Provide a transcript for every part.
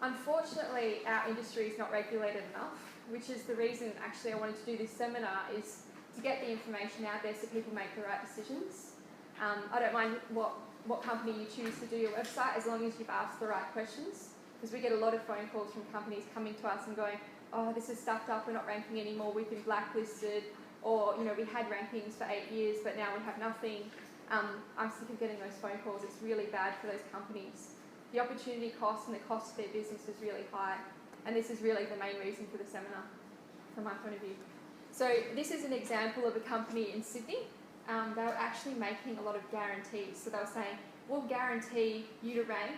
Unfortunately, our industry is not regulated enough, which is the reason actually I wanted to do this seminar, is to get the information out there so people make the right decisions. I don't mind what company you choose to do your website, as long as you've asked the right questions, because we get a lot of phone calls from companies coming to us and going, oh, this is stuffed up, we're not ranking anymore, we've been blacklisted, or we had rankings for 8 years but now we have nothing. I'm sick of getting those phone calls. It's really bad for those companies. The opportunity cost and the cost of their business is really high, and this is really the main reason for the seminar from my point of view. So this is an example of a company in Sydney. They were actually making a lot of guarantees. So they were saying, we'll guarantee you to rank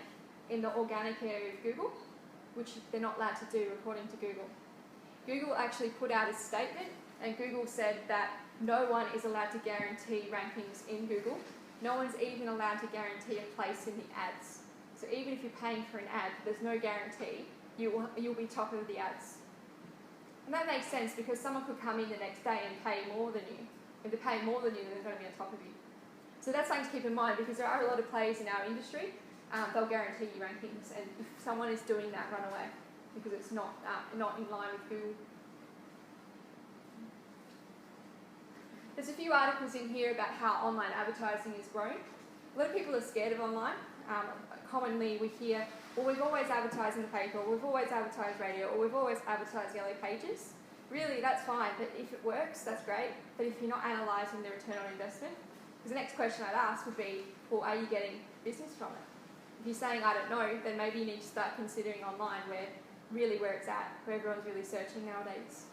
in the organic area of Google, which they're not allowed to do according to Google. Google actually put out a statement, and Google said that no one is allowed to guarantee rankings in Google. No one's even allowed to guarantee a place in the ads. So even if you're paying for an ad, there's no guarantee you'll be top of the ads. And that makes sense, because someone could come in the next day and pay more than you. If they're paying more than you, then they're going to be on top of you. So that's something to keep in mind, because there are a lot of players in our industry. They'll guarantee you rankings, and if someone is doing that, run away, because it's not in line with Google. There's a few articles in here about how online advertising is growing. A lot of people are scared of online. Commonly we hear, well, we've always advertised in the paper, or we've always advertised radio, or we've always advertised yellow pages. Really, that's fine, but if it works, that's great. But if you're not analysing the return on investment, because the next question I'd ask would be, well, are you getting business from it? If you're saying, I don't know, then maybe you need to start considering online where it's at, where everyone's really searching nowadays.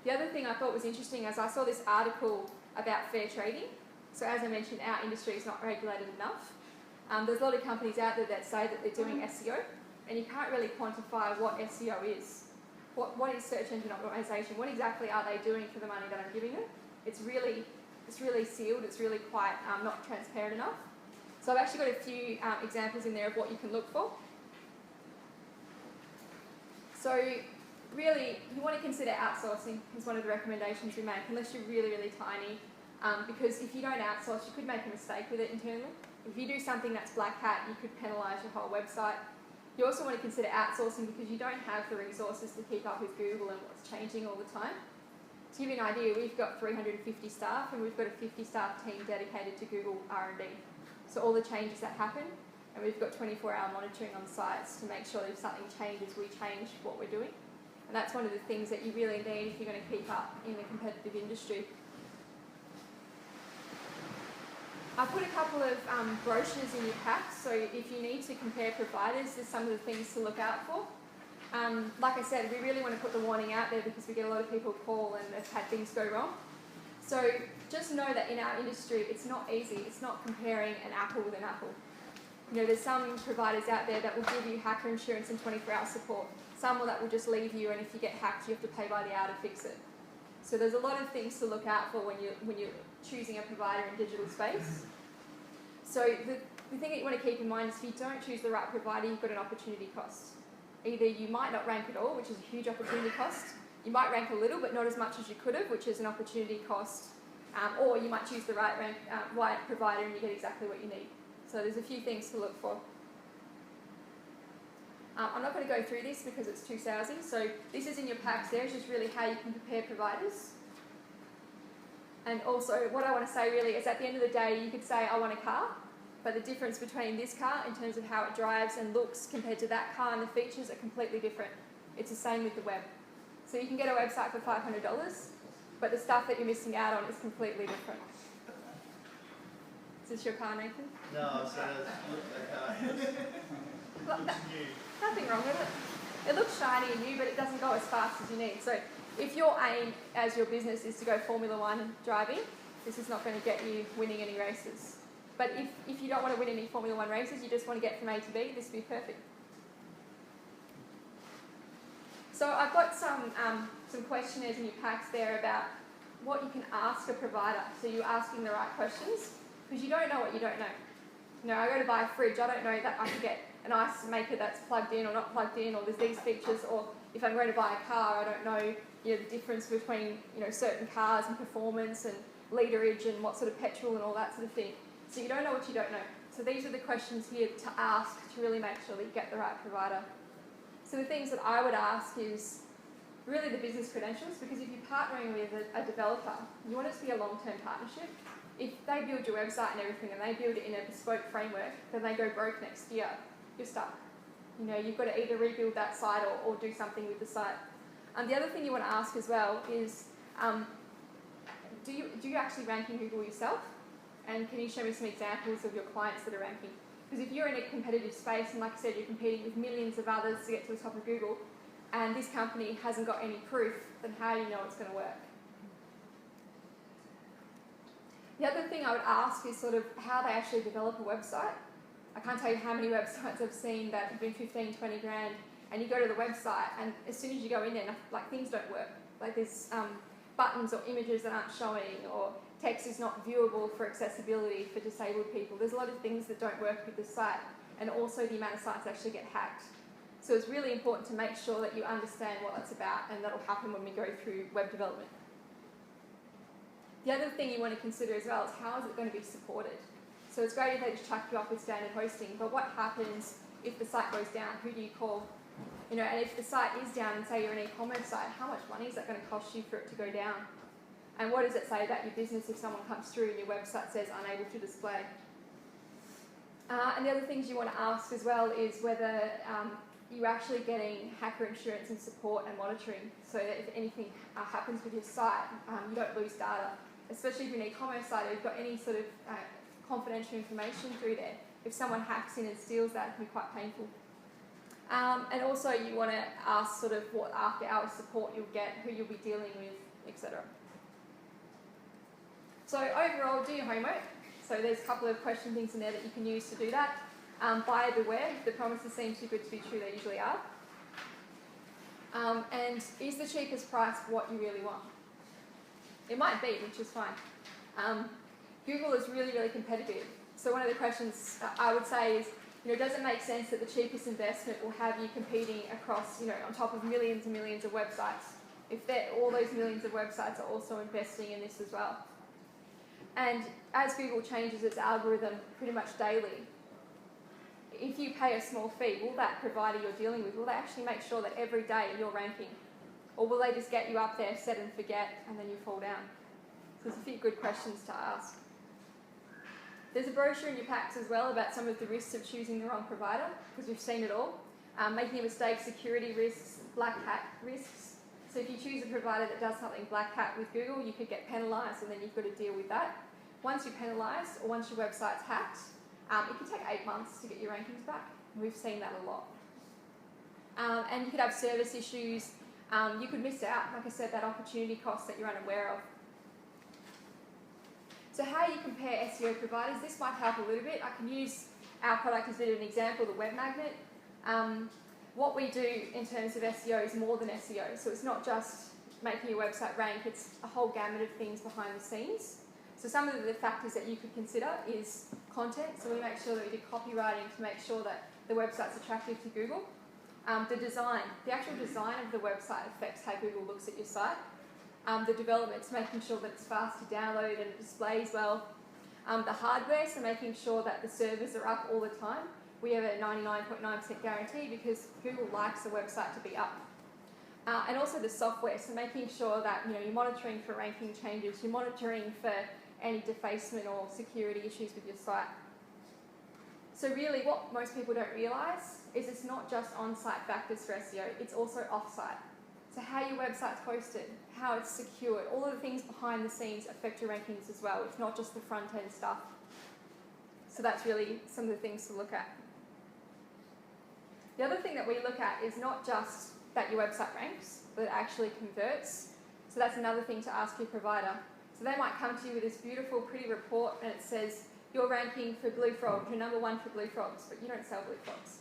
The other thing I thought was interesting is I saw this article about fair trading. So as I mentioned, our industry is not regulated enough. There's a lot of companies out there that say that they're doing SEO, and you can't really quantify what SEO is. What is search engine optimization? What exactly are they doing for the money that I'm giving them? It's really sealed. It's really quite not transparent enough. So I've actually got a few examples in there of what you can look for. So really, you want to consider outsourcing as one of the recommendations we make, unless you're really, really tiny. Because if you don't outsource, you could make a mistake with it internally. If you do something that's black hat, you could penalise your whole website. You also want to consider outsourcing because you don't have the resources to keep up with Google and what's changing all the time. To give you an idea, we've got 350 staff, and we've got a 50-staff team dedicated to Google R&D. So all the changes that happen, and we've got 24-hour monitoring on sites to make sure that if something changes, we change what we're doing. And that's one of the things that you really need if you're going to keep up in a competitive industry. I put a couple of brochures in your pack, so if you need to compare providers, there's some of the things to look out for. Like I said, we really want to put the warning out there because we get a lot of people call and have had things go wrong. So just know that in our industry, it's not easy. It's not comparing an apple with an apple. There's some providers out there that will give you hacker insurance and 24-hour support. Some that will just leave you, and if you get hacked, you have to pay by the hour to fix it. So there's a lot of things to look out for when you're choosing a provider in digital space. So the thing that you want to keep in mind is if you don't choose the right provider, you've got an opportunity cost. Either you might not rank at all, which is a huge opportunity cost. You might rank a little, but not as much as you could have, which is an opportunity cost. Or you might choose the right provider and you get exactly what you need. So there's a few things to look for. I'm not going to go through this because it's too salesy. So this is in your packs there. It's just really how you can compare providers. And also what I want to say really is at the end of the day, you could say I want a car, but the difference between this car in terms of how it drives and looks compared to that car and the features are completely different. It's the same with the web. So you can get a website for $500, but the stuff that you're missing out on is completely different. Is this your car, Nathan? No, so Nothing wrong with it. It looks shiny and new, but it doesn't go as fast as you need. So if your aim as your business is to go Formula 1 driving, this is not going to get you winning any races. But if you don't want to win any Formula 1 races, you just want to get from A to B, this would be perfect. So I've got some questionnaires in your packs there about what you can ask a provider. So you're asking the right questions, because you don't know what you don't know. I go to buy a fridge, I don't know that I can get an ice maker that's plugged in or not plugged in, or there's these features, or if I'm going to buy a car, I don't know the difference between certain cars and performance and literage and what sort of petrol and all that sort of thing. So you don't know what you don't know. So these are the questions here to ask to really make sure that you get the right provider. So the things that I would ask is really the business credentials, because if you're partnering with a developer, you want it to be a long-term partnership. If they build your website and everything and they build it in a bespoke framework, then they go broke next year, you're stuck. You know, you've got to either rebuild that site or do something with the site. The other thing you want to ask as well is, do you actually rank in Google yourself? And can you show me some examples of your clients that are ranking? Because if you're in a competitive space, and like I said, you're competing with millions of others to get to the top of Google, and this company hasn't got any proof, then how do you know it's going to work? The other thing I would ask is sort of how they actually develop a website. I can't tell you how many websites I've seen that have been 15, 20 grand, and you go to the website, and as soon as you go in there, like things don't work. Like there's buttons or images that aren't showing, or text is not viewable for accessibility for disabled people. There's a lot of things that don't work with the site, and also the amount of sites actually get hacked. So it's really important to make sure that you understand what that's about, and that'll happen when we go through web development. The other thing you want to consider as well is how is it going to be supported? So it's great if they just chuck you up with standard hosting, but what happens if the site goes down? Who do you call? You know, and if the site is down, and say you're an e-commerce site, how much money is that going to cost you for it to go down? And what does it say about your business if someone comes through and your website says unable to display? And the other things you want to ask as well is whether you're actually getting hacker insurance and support and monitoring, so that if anything happens with your site, you don't lose data. Especially if you're an e-commerce site or you've got any sort of confidential information through there. If someone hacks in and steals that, it can be quite painful. And also you want to ask sort of what after-hours support you'll get, who you'll be dealing with, etc. So overall, do your homework. So there's a couple of question things in there that you can use to do that. Buyer beware. If the promises seem too good to be true, they usually are. And is the cheapest price what you really want? It might be, which is fine. Google is really, really competitive. So one of the questions I would say is, you know, does it make sense that the cheapest investment will have you competing across, you know, on top of millions and millions of websites, if all those millions of websites are also investing in this as well? And as Google changes its algorithm pretty much daily, if you pay a small fee, will that provider you're dealing with, will they actually make sure that every day you're ranking? Or will they just get you up there, set and forget, and then you fall down? So there's a few good questions to ask. There's a brochure in your packs as well about some of the risks of choosing the wrong provider, because we've seen it all. Making a mistake, security risks, black hat risks. So if you choose a provider that does something black hat with Google, you could get penalised, and then you've got to deal with that. Once you're penalised, or once your website's hacked, it can take 8 months to get your rankings back. We've seen that a lot. And you could have service issues. You could miss out, like I said, that opportunity cost that you're unaware of. So how you compare SEO providers, this might help a little bit. I can use our product as a bit of an example, the web magnet. What we do in terms of SEO is more than SEO. So it's not just making your website rank, it's a whole gamut of things behind the scenes. So some of the factors that you could consider is content. So we make sure that we do copywriting to make sure that the website's attractive to Google. The design, the actual design of the website affects how Google looks at your site. The development's making sure that it's fast to download and it displays well. The hardware, so making sure that the servers are up all the time. We have a 99.9% guarantee because Google likes the website to be up. And also the software, so making sure that you're monitoring for ranking changes, you're monitoring for any defacement or security issues with your site. So really what most people don't realise is it's not just on-site factors for SEO, it's also off-site. So how your website's hosted, how it's secured, all of the things behind the scenes affect your rankings as well. It's not just the front-end stuff. So that's really some of the things to look at. The other thing that we look at is not just that your website ranks, but it actually converts. So that's another thing to ask your provider. So they might come to you with this beautiful, pretty report and it says, you're ranking for blue frogs, you're number 1 for blue frogs, but you don't sell blue frogs.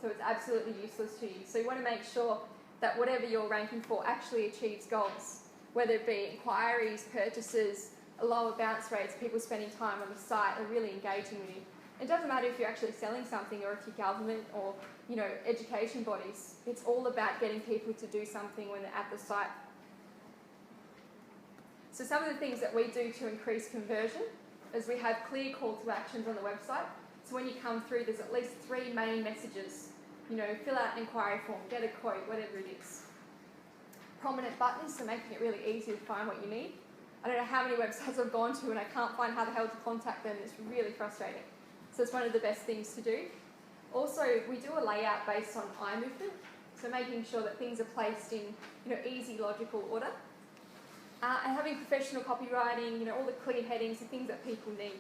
So it's absolutely useless to you. So you want to make sure that whatever you're ranking for actually achieves goals, whether it be inquiries, purchases, lower bounce rates, people spending time on the site and really engaging with you. It doesn't matter if you're actually selling something or if you're government or education bodies. It's all about getting people to do something when they're at the site. So some of the things that we do to increase conversion is we have clear call to actions on the website. So when you come through, there's at least 3 main messages. You know, fill out an inquiry form, get a quote, whatever it is. Prominent buttons, so making it really easy to find what you need. I don't know how many websites I've gone to and I can't find how the hell to contact them. It's really frustrating. So it's one of the best things to do. Also, we do a layout based on eye movement, so making sure that things are placed in, you know, easy, logical order. And having professional copywriting, you know, all the clear headings, the things that people need.